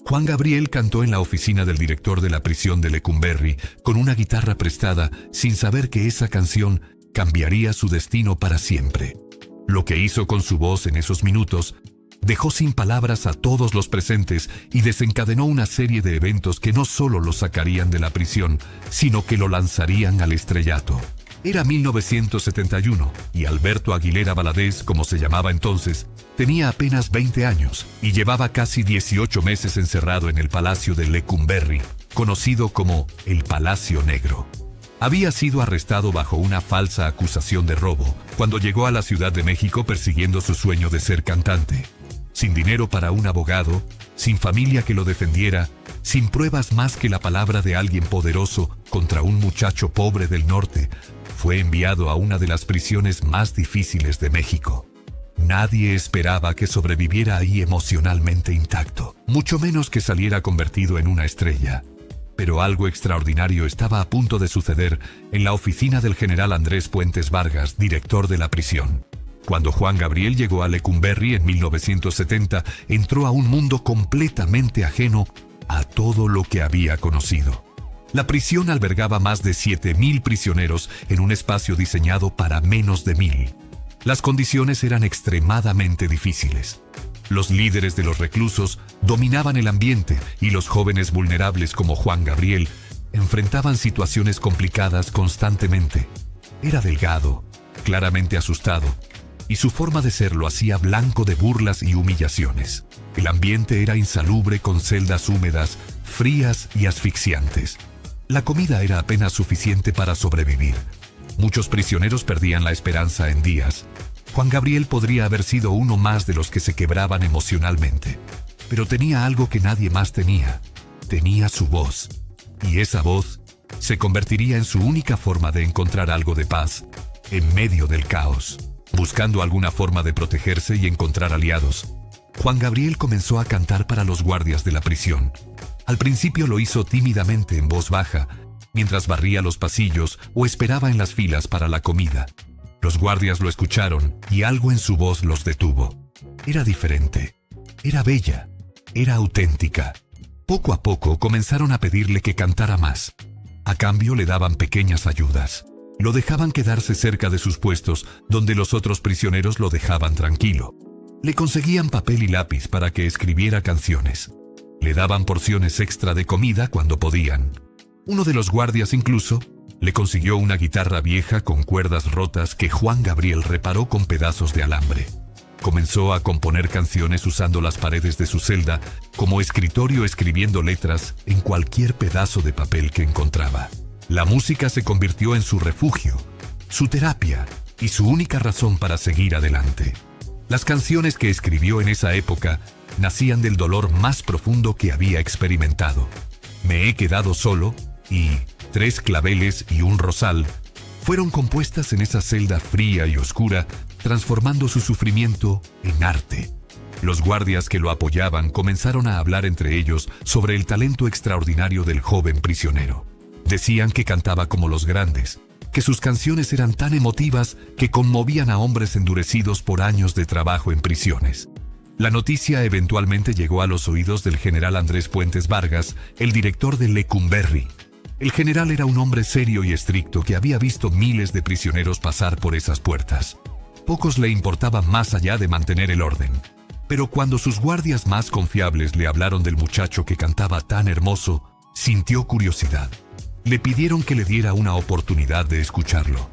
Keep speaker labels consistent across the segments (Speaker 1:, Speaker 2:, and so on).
Speaker 1: Juan Gabriel cantó en la oficina del director de la prisión de Lecumberri con una guitarra prestada, sin saber que esa canción cambiaría su destino para siempre. Lo que hizo con su voz en esos minutos dejó sin palabras a todos los presentes y desencadenó una serie de eventos que no solo lo sacarían de la prisión, sino que lo lanzarían al estrellato. Era 1971 y Alberto Aguilera Valadez, como se llamaba entonces, tenía apenas 20 años y llevaba casi 18 meses encerrado en el Palacio de Lecumberri, conocido como el Palacio Negro. Había sido arrestado bajo una falsa acusación de robo cuando llegó a la Ciudad de México persiguiendo su sueño de ser cantante. Sin dinero para un abogado, sin familia que lo defendiera, sin pruebas más que la palabra de alguien poderoso contra un muchacho pobre del norte, fue enviado a una de las prisiones más difíciles de México. Nadie esperaba que sobreviviera ahí emocionalmente intacto, mucho menos que saliera convertido en una estrella. Pero algo extraordinario estaba a punto de suceder en la oficina del general Andrés Puentes Vargas, director de la prisión. Cuando Juan Gabriel llegó a Lecumberri en 1970, entró a un mundo completamente ajeno a todo lo que había conocido. La prisión albergaba más de 7,000 prisioneros en un espacio diseñado para menos de 1,000. Las condiciones eran extremadamente difíciles. Los líderes de los reclusos dominaban el ambiente y los jóvenes vulnerables como Juan Gabriel enfrentaban situaciones complicadas constantemente. Era delgado, claramente asustado, y su forma de ser lo hacía blanco de burlas y humillaciones. El ambiente era insalubre con celdas húmedas, frías y asfixiantes. La comida era apenas suficiente para sobrevivir. Muchos prisioneros perdían la esperanza en días. Juan Gabriel podría haber sido uno más de los que se quebraban emocionalmente. Pero tenía algo que nadie más tenía. Tenía su voz. Y esa voz se convertiría en su única forma de encontrar algo de paz en medio del caos. Buscando alguna forma de protegerse y encontrar aliados, Juan Gabriel comenzó a cantar para los guardias de la prisión. Al principio lo hizo tímidamente en voz baja, mientras barría los pasillos o esperaba en las filas para la comida. Los guardias lo escucharon y algo en su voz los detuvo. Era diferente, era bella, era auténtica. Poco a poco comenzaron a pedirle que cantara más. A cambio le daban pequeñas ayudas. Lo dejaban quedarse cerca de sus puestos, donde los otros prisioneros lo dejaban tranquilo. Le conseguían papel y lápiz para que escribiera canciones. Le daban porciones extra de comida cuando podían. Uno de los guardias incluso le consiguió una guitarra vieja con cuerdas rotas que Juan Gabriel reparó con pedazos de alambre. Comenzó a componer canciones usando las paredes de su celda como escritorio, escribiendo letras en cualquier pedazo de papel que encontraba. La música se convirtió en su refugio, su terapia y su única razón para seguir adelante. Las canciones que escribió en esa época nacían del dolor más profundo que había experimentado. Me he quedado solo y Tres claveles y un rosal fueron compuestas en esa celda fría y oscura, transformando su sufrimiento en arte. Los guardias que lo apoyaban comenzaron a hablar entre ellos sobre el talento extraordinario del joven prisionero. Decían que cantaba como los grandes, que sus canciones eran tan emotivas que conmovían a hombres endurecidos por años de trabajo en prisiones. La noticia eventualmente llegó a los oídos del general Andrés Puentes Vargas, el director de Lecumberri. El general era un hombre serio y estricto que había visto miles de prisioneros pasar por esas puertas. Pocos le importaban más allá de mantener el orden. Pero cuando sus guardias más confiables le hablaron del muchacho que cantaba tan hermoso, sintió curiosidad. Le pidieron que le diera una oportunidad de escucharlo.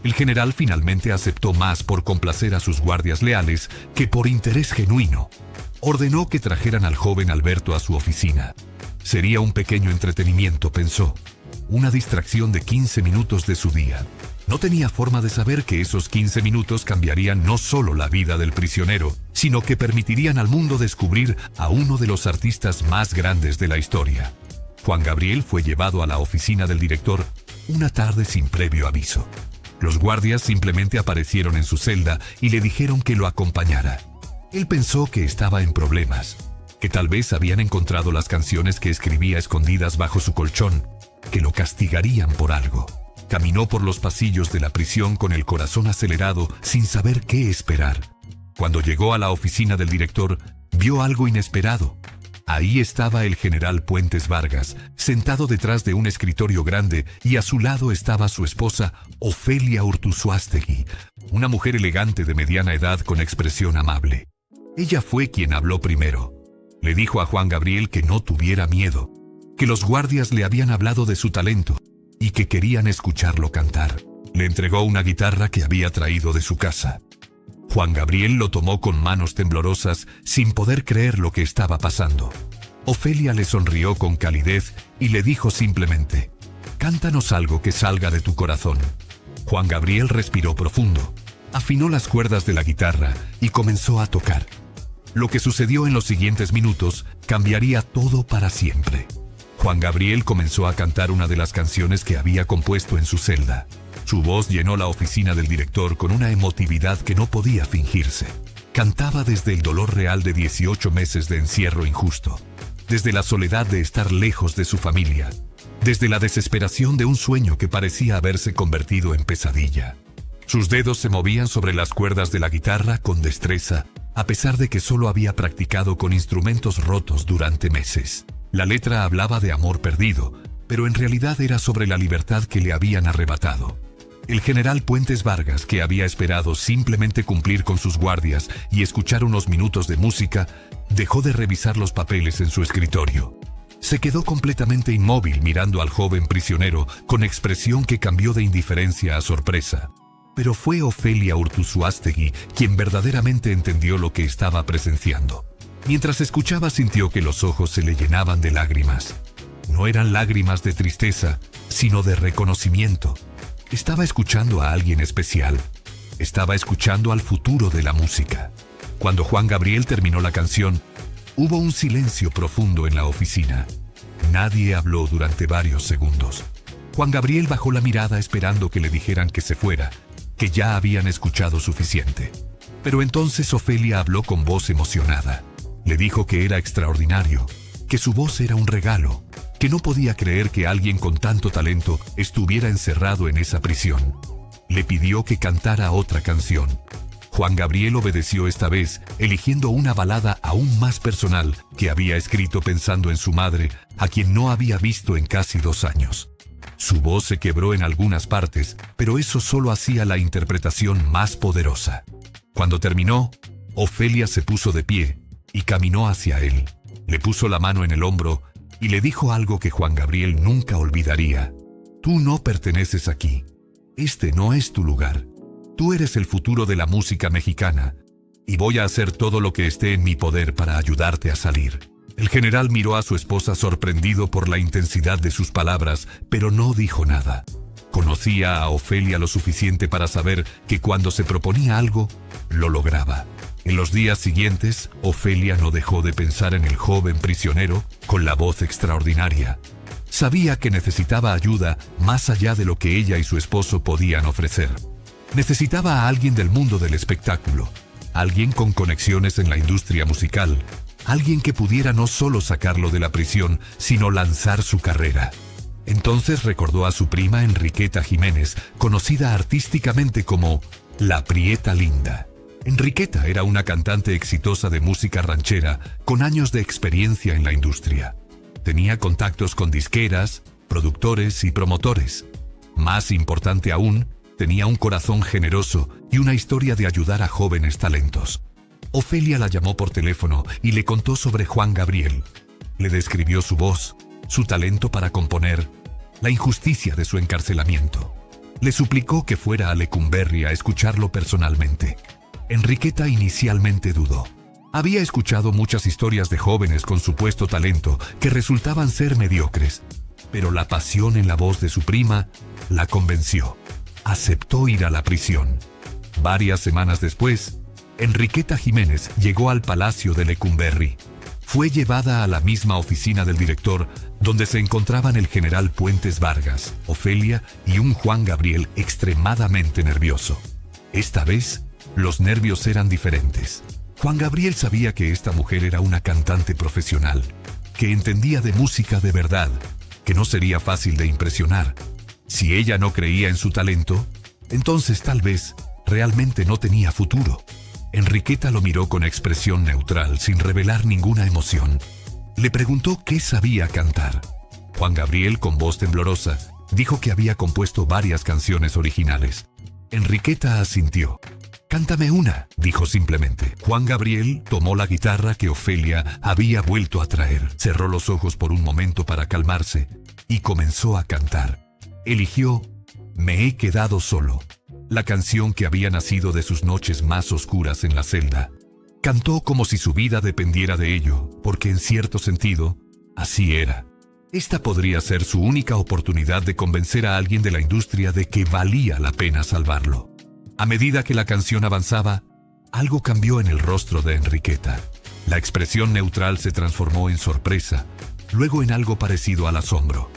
Speaker 1: El general finalmente aceptó más por complacer a sus guardias leales que por interés genuino. Ordenó que trajeran al joven Alberto a su oficina. Sería un pequeño entretenimiento, pensó. Una distracción de 15 minutos de su día. No tenía forma de saber que esos 15 minutos cambiarían no solo la vida del prisionero, sino que permitirían al mundo descubrir a uno de los artistas más grandes de la historia. Juan Gabriel fue llevado a la oficina del director una tarde sin previo aviso. Los guardias simplemente aparecieron en su celda y le dijeron que lo acompañara. Él pensó que estaba en problemas, que tal vez habían encontrado las canciones que escribía escondidas bajo su colchón, que lo castigarían por algo. Caminó por los pasillos de la prisión con el corazón acelerado, sin saber qué esperar. Cuando llegó a la oficina del director, vio algo inesperado. Ahí estaba el general Puentes Vargas, sentado detrás de un escritorio grande, y a su lado estaba su esposa, Ofelia Urtuzuastegui, una mujer elegante de mediana edad con expresión amable. Ella fue quien habló primero. Le dijo a Juan Gabriel que no tuviera miedo, que los guardias le habían hablado de su talento y que querían escucharlo cantar. Le entregó una guitarra que había traído de su casa. Juan Gabriel lo tomó con manos temblorosas, sin poder creer lo que estaba pasando. Ofelia le sonrió con calidez y le dijo simplemente: «Cántanos algo que salga de tu corazón». Juan Gabriel respiró profundo, afinó las cuerdas de la guitarra y comenzó a tocar. Lo que sucedió en los siguientes minutos cambiaría todo para siempre. Juan Gabriel comenzó a cantar una de las canciones que había compuesto en su celda. Su voz llenó la oficina del director con una emotividad que no podía fingirse. Cantaba desde el dolor real de 18 meses de encierro injusto, desde la soledad de estar lejos de su familia, desde la desesperación de un sueño que parecía haberse convertido en pesadilla. Sus dedos se movían sobre las cuerdas de la guitarra con destreza, a pesar de que solo había practicado con instrumentos rotos durante meses. La letra hablaba de amor perdido, pero en realidad era sobre la libertad que le habían arrebatado. El general Puentes Vargas, que había esperado simplemente cumplir con sus guardias y escuchar unos minutos de música, dejó de revisar los papeles en su escritorio. Se quedó completamente inmóvil mirando al joven prisionero con expresión que cambió de indiferencia a sorpresa. Pero fue Ofelia Urtuzuastegui quien verdaderamente entendió lo que estaba presenciando. Mientras escuchaba, sintió que los ojos se le llenaban de lágrimas. No eran lágrimas de tristeza, sino de reconocimiento. Estaba escuchando a alguien especial. Estaba escuchando al futuro de la música. Cuando Juan Gabriel terminó la canción, hubo un silencio profundo en la oficina. Nadie habló durante varios segundos. Juan Gabriel bajó la mirada esperando que le dijeran que se fuera, que ya habían escuchado suficiente. Pero entonces Ofelia habló con voz emocionada. Le dijo que era extraordinario, que su voz era un regalo, que no podía creer que alguien con tanto talento estuviera encerrado en esa prisión. Le pidió que cantara otra canción. Juan Gabriel obedeció esta vez, eligiendo una balada aún más personal que había escrito pensando en su madre, a quien no había visto en casi 2 años. Su voz se quebró en algunas partes, pero eso solo hacía la interpretación más poderosa. Cuando terminó, Ofelia se puso de pie y caminó hacia él. Le puso la mano en el hombro y le dijo algo que Juan Gabriel nunca olvidaría. «Tú no perteneces aquí. Este no es tu lugar. Tú eres el futuro de la música mexicana, y voy a hacer todo lo que esté en mi poder para ayudarte a salir». El general miró a su esposa sorprendido por la intensidad de sus palabras, pero no dijo nada. Conocía a Ofelia lo suficiente para saber que cuando se proponía algo, lo lograba. En los días siguientes, Ofelia no dejó de pensar en el joven prisionero con la voz extraordinaria. Sabía que necesitaba ayuda más allá de lo que ella y su esposo podían ofrecer. Necesitaba a alguien del mundo del espectáculo, alguien con conexiones en la industria musical, alguien que pudiera no solo sacarlo de la prisión, sino lanzar su carrera. Entonces recordó a su prima Enriqueta Jiménez, conocida artísticamente como La Prieta Linda. Enriqueta era una cantante exitosa de música ranchera, con años de experiencia en la industria. Tenía contactos con disqueras, productores y promotores. Más importante aún, tenía un corazón generoso y una historia de ayudar a jóvenes talentos. Ofelia la llamó por teléfono y le contó sobre Juan Gabriel. Le describió su voz, su talento para componer, la injusticia de su encarcelamiento. Le suplicó que fuera a Lecumberri a escucharlo personalmente. Enriqueta inicialmente dudó. Había escuchado muchas historias de jóvenes con supuesto talento que resultaban ser mediocres, pero la pasión en la voz de su prima la convenció. Aceptó ir a la prisión. Varias semanas después, Enriqueta Jiménez llegó al Palacio de Lecumberri. Fue llevada a la misma oficina del director, donde se encontraban el general Puentes Vargas, Ofelia y un Juan Gabriel extremadamente nervioso. Esta vez, los nervios eran diferentes. Juan Gabriel sabía que esta mujer era una cantante profesional, que entendía de música de verdad, que no sería fácil de impresionar. Si ella no creía en su talento, entonces tal vez realmente no tenía futuro. Enriqueta lo miró con expresión neutral, sin revelar ninguna emoción. Le preguntó qué sabía cantar. Juan Gabriel, con voz temblorosa, dijo que había compuesto varias canciones originales. Enriqueta asintió. «Cántame una», dijo simplemente. Juan Gabriel tomó la guitarra que Ofelia había vuelto a traer, cerró los ojos por un momento para calmarse y comenzó a cantar. Eligió «Me he quedado solo», la canción que había nacido de sus noches más oscuras en la celda. Cantó como si su vida dependiera de ello, porque en cierto sentido, así era. Esta podría ser su única oportunidad de convencer a alguien de la industria de que valía la pena salvarlo. A medida que la canción avanzaba, algo cambió en el rostro de Enriqueta. La expresión neutral se transformó en sorpresa, luego en algo parecido al asombro.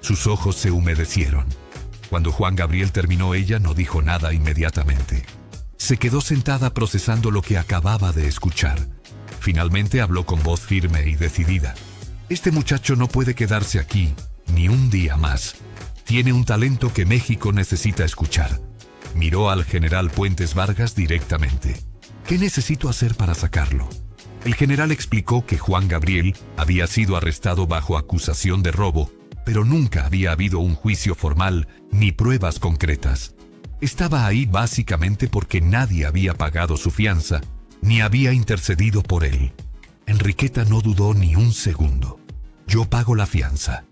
Speaker 1: Sus ojos se humedecieron. Cuando Juan Gabriel terminó, ella no dijo nada inmediatamente. Se quedó sentada procesando lo que acababa de escuchar. Finalmente habló con voz firme y decidida. «Este muchacho no puede quedarse aquí ni un día más. Tiene un talento que México necesita escuchar». Miró al general Puentes Vargas directamente. «¿Qué necesito hacer para sacarlo?». El general explicó que Juan Gabriel había sido arrestado bajo acusación de robo, pero nunca había habido un juicio formal ni pruebas concretas. Estaba ahí básicamente porque nadie había pagado su fianza, ni había intercedido por él. Enriqueta no dudó ni un segundo. «Yo pago la fianza.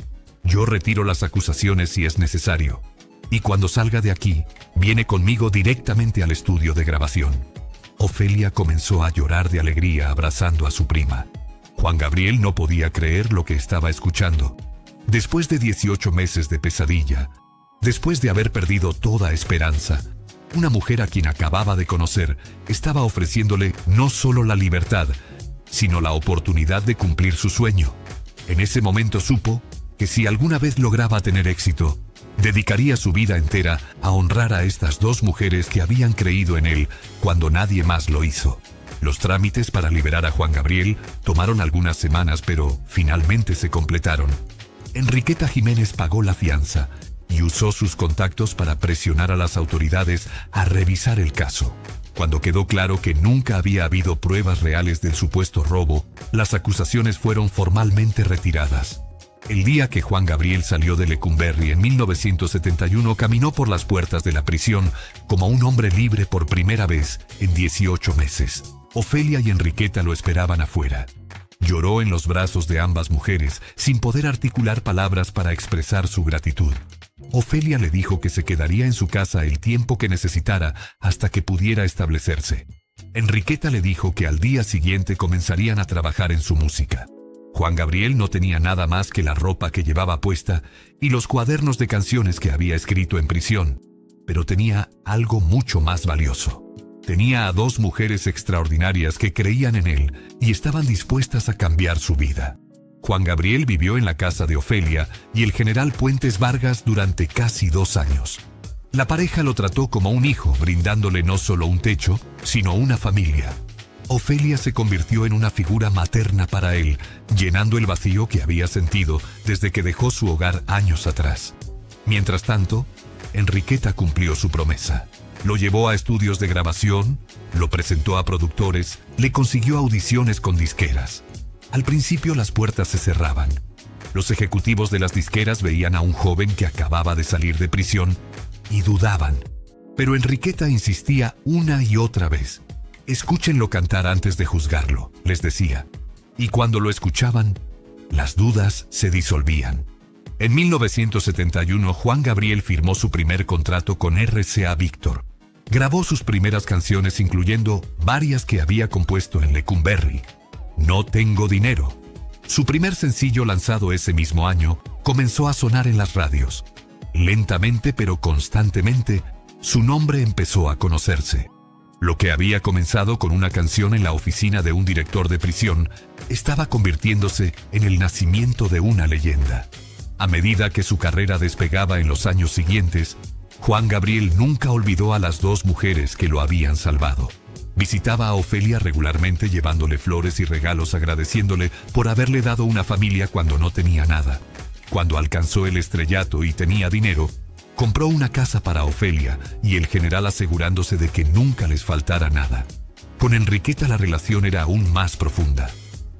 Speaker 1: Yo retiro las acusaciones si es necesario. Y cuando salga de aquí, viene conmigo directamente al estudio de grabación». Ofelia comenzó a llorar de alegría abrazando a su prima. Juan Gabriel no podía creer lo que estaba escuchando. Después de 18 meses de pesadilla, después de haber perdido toda esperanza, una mujer a quien acababa de conocer estaba ofreciéndole no solo la libertad, sino la oportunidad de cumplir su sueño. En ese momento supo que si alguna vez lograba tener éxito, dedicaría su vida entera a honrar a estas dos mujeres que habían creído en él cuando nadie más lo hizo. Los trámites para liberar a Juan Gabriel tomaron algunas semanas, pero finalmente se completaron. Enriqueta Jiménez pagó la fianza y usó sus contactos para presionar a las autoridades a revisar el caso. Cuando quedó claro que nunca había habido pruebas reales del supuesto robo, las acusaciones fueron formalmente retiradas. El día que Juan Gabriel salió de Lecumberri en 1971, caminó por las puertas de la prisión como un hombre libre por primera vez en 18 meses. Ofelia y Enriqueta lo esperaban afuera. Lloró en los brazos de ambas mujeres, sin poder articular palabras para expresar su gratitud. Ofelia le dijo que se quedaría en su casa el tiempo que necesitara hasta que pudiera establecerse. Enriqueta le dijo que al día siguiente comenzarían a trabajar en su música. Juan Gabriel no tenía nada más que la ropa que llevaba puesta y los cuadernos de canciones que había escrito en prisión, pero tenía algo mucho más valioso. Tenía a dos mujeres extraordinarias que creían en él y estaban dispuestas a cambiar su vida. Juan Gabriel vivió en la casa de Ofelia y el general Puentes Vargas durante casi 2 años. La pareja lo trató como un hijo, brindándole no solo un techo, sino una familia. Ofelia se convirtió en una figura materna para él, llenando el vacío que había sentido desde que dejó su hogar años atrás. Mientras tanto, Enriqueta cumplió su promesa. Lo llevó a estudios de grabación, lo presentó a productores, le consiguió audiciones con disqueras. Al principio las puertas se cerraban. Los ejecutivos de las disqueras veían a un joven que acababa de salir de prisión y dudaban. Pero Enriqueta insistía una y otra vez. «Escúchenlo cantar antes de juzgarlo», les decía. Y cuando lo escuchaban, las dudas se disolvían. En 1971, Juan Gabriel firmó su primer contrato con RCA Víctor. Grabó sus primeras canciones, incluyendo varias que había compuesto en Lecumberri. «No tengo dinero». Su primer sencillo, lanzado ese mismo año, comenzó a sonar en las radios. Lentamente pero constantemente, su nombre empezó a conocerse. Lo que había comenzado con una canción en la oficina de un director de prisión estaba convirtiéndose en el nacimiento de una leyenda. A medida que su carrera despegaba en los años siguientes, Juan Gabriel nunca olvidó a las dos mujeres que lo habían salvado. Visitaba a Ofelia regularmente, llevándole flores y regalos, agradeciéndole por haberle dado una familia cuando no tenía nada. Cuando alcanzó el estrellato y tenía dinero, compró una casa para Ofelia y el general, asegurándose de que nunca les faltara nada. Con Enriqueta la relación era aún más profunda.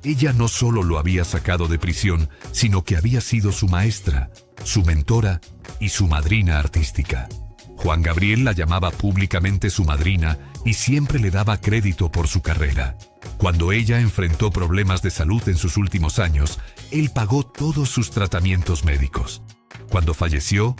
Speaker 1: Ella no solo lo había sacado de prisión, sino que había sido su maestra, su mentora y su madrina artística. Juan Gabriel la llamaba públicamente su madrina y siempre le daba crédito por su carrera. Cuando ella enfrentó problemas de salud en sus últimos años, él pagó todos sus tratamientos médicos. Cuando falleció,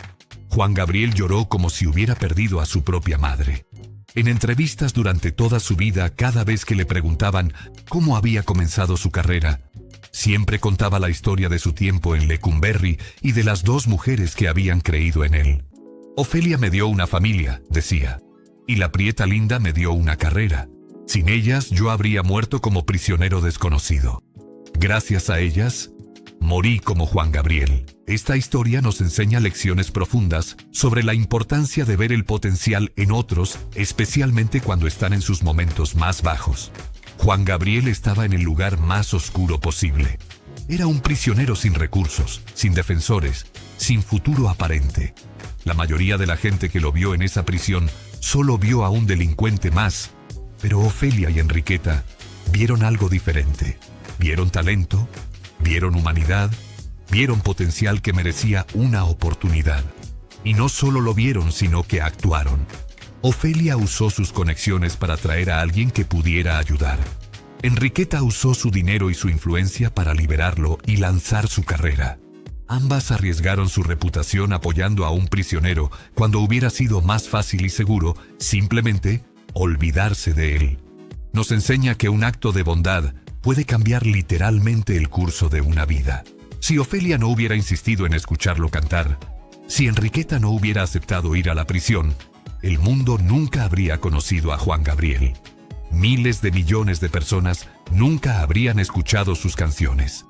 Speaker 1: Juan Gabriel lloró como si hubiera perdido a su propia madre. En entrevistas durante toda su vida, cada vez que le preguntaban cómo había comenzado su carrera, siempre contaba la historia de su tiempo en Lecumberri y de las 2 mujeres que habían creído en él. Ofelia me dio una familia, decía, y la prieta linda me dio una carrera. Sin ellas yo habría muerto como prisionero desconocido. Gracias a ellas, morí como Juan Gabriel. Esta historia nos enseña lecciones profundas sobre la importancia de ver el potencial en otros, especialmente cuando están en sus momentos más bajos. Juan Gabriel estaba en el lugar más oscuro posible. Era un prisionero sin recursos, sin defensores, sin futuro aparente. La mayoría de la gente que lo vio en esa prisión solo vio a un delincuente más, pero Ofelia y Enriqueta vieron algo diferente. Vieron talento, vieron humanidad, vieron potencial que merecía una oportunidad. Y no solo lo vieron, sino que actuaron. Ofelia usó sus conexiones para traer a alguien que pudiera ayudar. Enriqueta usó su dinero y su influencia para liberarlo y lanzar su carrera. Ambas arriesgaron su reputación apoyando a un prisionero cuando hubiera sido más fácil y seguro simplemente olvidarse de él. Nos enseña que un acto de bondad puede cambiar literalmente el curso de una vida. Si Ofelia no hubiera insistido en escucharlo cantar, si Enriqueta no hubiera aceptado ir a la prisión, el mundo nunca habría conocido a Juan Gabriel. Miles de millones de personas nunca habrían escuchado sus canciones.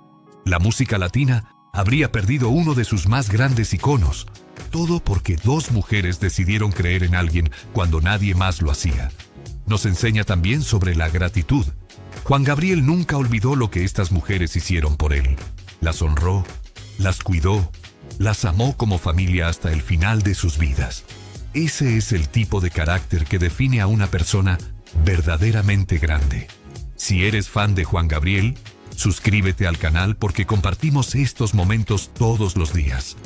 Speaker 1: La música latina habría perdido uno de sus más grandes iconos, todo porque 2 mujeres decidieron creer en alguien cuando nadie más lo hacía. Nos enseña también sobre la gratitud. Juan Gabriel nunca olvidó lo que estas mujeres hicieron por él. Las honró, las cuidó, las amó como familia hasta el final de sus vidas. Ese es el tipo de carácter que define a una persona verdaderamente grande. Si eres fan de Juan Gabriel, suscríbete al canal porque compartimos estos momentos todos los días.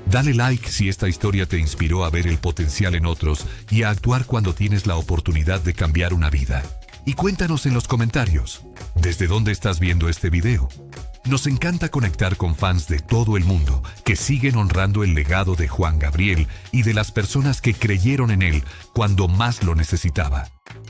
Speaker 1: Dale like si esta historia te inspiró a ver el potencial en otros y a actuar cuando tienes la oportunidad de cambiar una vida. Y cuéntanos en los comentarios, ¿desde dónde estás viendo este video? Nos encanta conectar con fans de todo el mundo que siguen honrando el legado de Juan Gabriel y de las personas que creyeron en él cuando más lo necesitaba.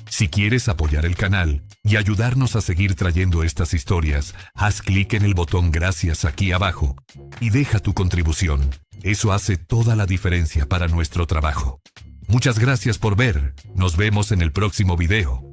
Speaker 1: Si quieres apoyar el canal y ayudarnos a seguir trayendo estas historias, haz clic en el botón gracias aquí abajo y deja tu contribución. Eso hace toda la diferencia para nuestro trabajo. Muchas gracias por ver. Nos vemos en el próximo video.